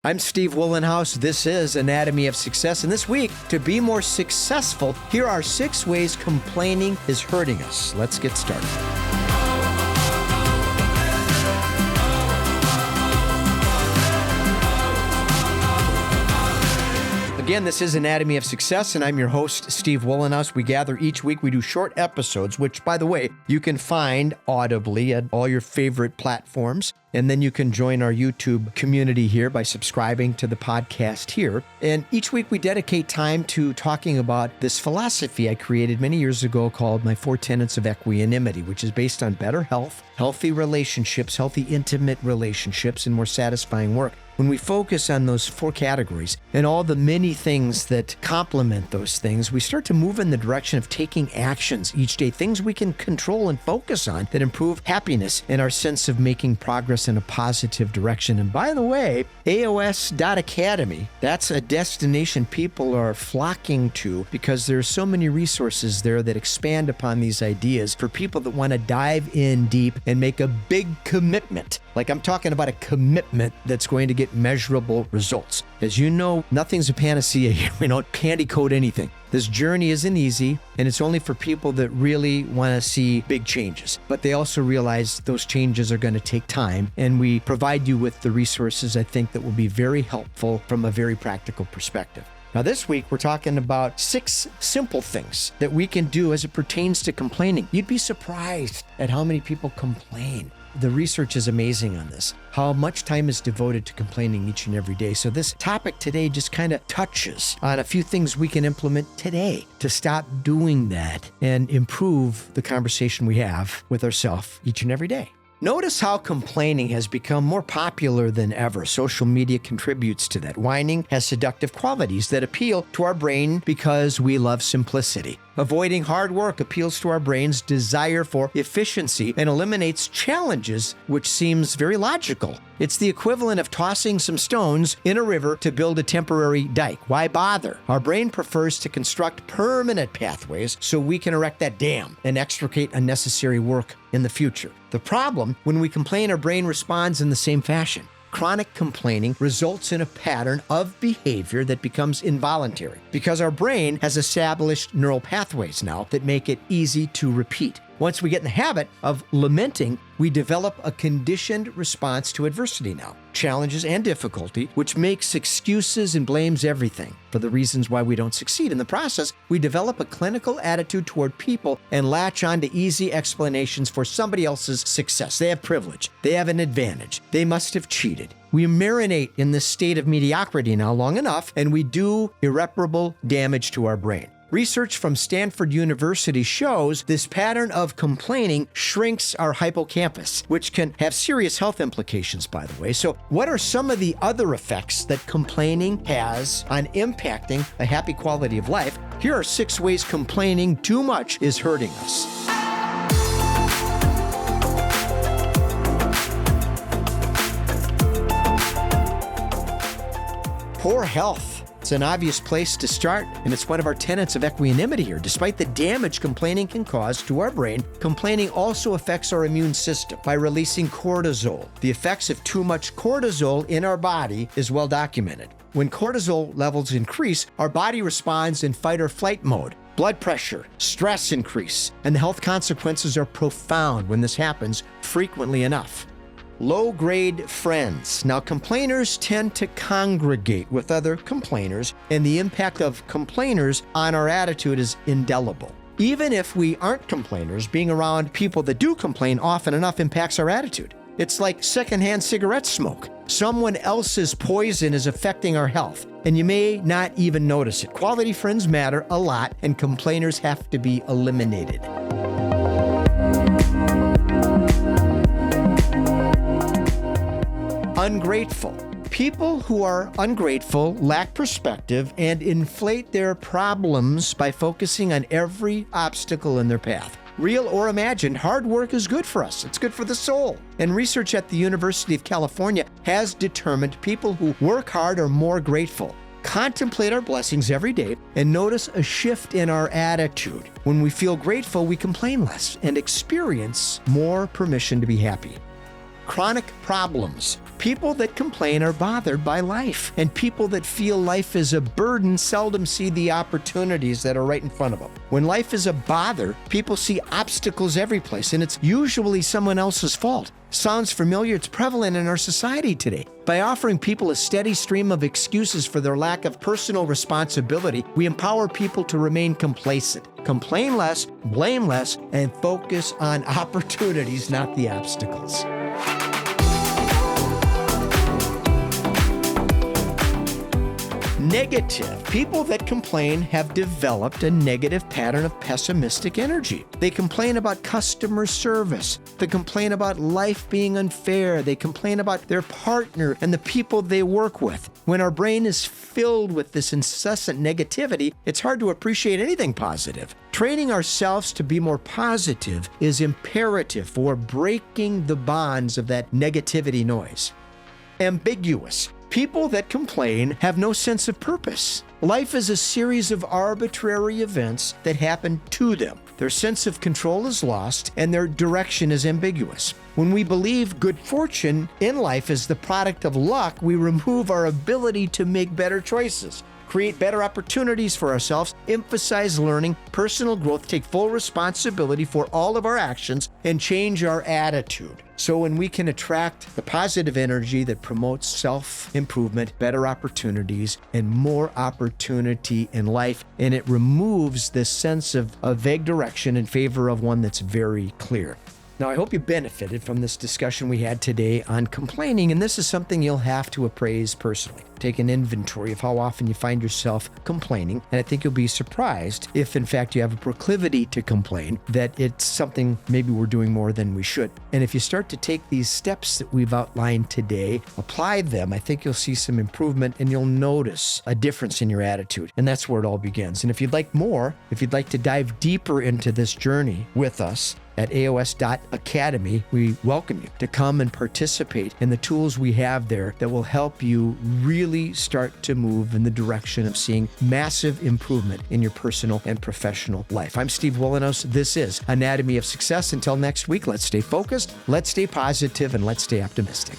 I'm Steve Wohlenhaus. This is Anatomy of Success. And this week, to be more successful, here are 6 ways complaining is hurting us. Let's get started. Again, this is Anatomy of Success, and I'm your host, Steve Wohlenhaus. We gather each week. We do short episodes, which, by the way, you can find audibly at all your favorite platforms. And then you can join our YouTube community here by subscribing to the podcast here. And each week we dedicate time to talking about this philosophy I created many years ago called my 4 tenets of equanimity, which is based on better health, healthy relationships, healthy intimate relationships, and more satisfying work. When we focus on those 4 categories and all the many things that complement those things, we start to move in the direction of taking actions each day, things we can control and focus on that improve happiness and our sense of making progress in a positive direction. And by the way, AOS.Academy, that's a destination people are flocking to because there's so many resources there that expand upon these ideas for people that want to dive in deep and make a big commitment. Like I'm talking about a commitment that's going to get measurable results. As you know, nothing's a panacea here. We don't candy coat anything. This journey isn't easy, and it's only for people that really want to see big changes. But they also realize those changes are going to take time, and we provide you with the resources I think that will be very helpful from a very practical perspective. Now, this week, we're talking about 6 simple things that we can do as it pertains to complaining. You'd be surprised at how many people complain. The research is amazing on this, how much time is devoted to complaining each and every day. So this topic today just kind of touches on a few things we can implement today to stop doing that and improve the conversation we have with ourselves each and every day. Notice how complaining has become more popular than ever. Social media contributes to that. Whining has seductive qualities that appeal to our brain because we love simplicity. Avoiding hard work appeals to our brain's desire for efficiency and eliminates challenges, which seems very logical. It's the equivalent of tossing some stones in a river to build a temporary dike. Why bother? Our brain prefers to construct permanent pathways so we can erect that dam and extricate unnecessary work in the future. The problem, when we complain, our brain responds in the same fashion. Chronic complaining results in a pattern of behavior that becomes involuntary because our brain has established neural pathways now that make it easy to repeat. Once we get in the habit of lamenting, we develop a conditioned response to adversity now, challenges and difficulty, which makes excuses and blames everything for the reasons why we don't succeed. In the process, we develop a clinical attitude toward people and latch on to easy explanations for somebody else's success. They have privilege. They have an advantage. They must have cheated. We marinate in this state of mediocrity now long enough, and we do irreparable damage to our brain. Research from Stanford University shows this pattern of complaining shrinks our hippocampus, which can have serious health implications, by the way. So what are some of the other effects that complaining has on impacting a happy quality of life? Here are 6 ways complaining too much is hurting us. Poor health. It's an obvious place to start, and it's one of our tenets of equanimity here. Despite the damage complaining can cause to our brain, complaining also affects our immune system by releasing cortisol. The effects of too much cortisol in our body is well documented. When cortisol levels increase, our body responds in fight or flight mode. Blood pressure, stress increase, and the health consequences are profound when this happens frequently enough. Low-grade friends. Now, complainers tend to congregate with other complainers, and the impact of complainers on our attitude is indelible. Even if we aren't complainers, being around people that do complain often enough impacts our attitude. It's like secondhand cigarette smoke. Someone else's poison is affecting our health, and you may not even notice it. Quality friends matter a lot, and complainers have to be eliminated. Ungrateful. People who are ungrateful lack perspective and inflate their problems by focusing on every obstacle in their path. Real or imagined, hard work is good for us. It's good for the soul. And research at the University of California has determined people who work hard are more grateful. Contemplate our blessings every day and notice a shift in our attitude. When we feel grateful, we complain less and experience more permission to be happy. chronic problems. People that complain are bothered by life, and people that feel life is a burden seldom see the opportunities that are right in front of them. When life is a bother, people see obstacles every place, and it's usually someone else's fault. Sounds familiar? It's prevalent in our society today. By offering people a steady stream of excuses for their lack of personal responsibility, we empower people to remain complacent, complain less, blame less, and focus on opportunities, not the obstacles. Negative. People that complain have developed a negative pattern of pessimistic energy. They complain about customer service. They complain about life being unfair. They complain about their partner and the people they work with. When our brain is filled with this incessant negativity, it's hard to appreciate anything positive. Training ourselves to be more positive is imperative for breaking the bonds of that negativity noise. Ambiguous. People that complain have no sense of purpose. Life is a series of arbitrary events that happen to them. Their sense of control is lost and their direction is ambiguous. When we believe good fortune in life is the product of luck, we remove our ability to make better choices, create better opportunities for ourselves, emphasize learning, personal growth, take full responsibility for all of our actions, and change our attitude. So when we can attract the positive energy that promotes self-improvement, better opportunities, and more opportunity in life, and it removes this sense of a vague direction in favor of one that's very clear. Now, I hope you benefited from this discussion we had today on complaining, and this is something you'll have to appraise personally. Take an inventory of how often you find yourself complaining, and I think you'll be surprised if, in fact, you have a proclivity to complain, that it's something maybe we're doing more than we should. And if you start to take these steps that we've outlined today, apply them, I think you'll see some improvement, and you'll notice a difference in your attitude, and that's where it all begins. And if you'd like more, if you'd like to dive deeper into this journey with us, at AOS.Academy, we welcome you to come and participate in the tools we have there that will help you really start to move in the direction of seeing massive improvement in your personal and professional life. I'm Steve Wohlenhaus. This is Anatomy of Success. Until next week, let's stay focused, let's stay positive, and let's stay optimistic.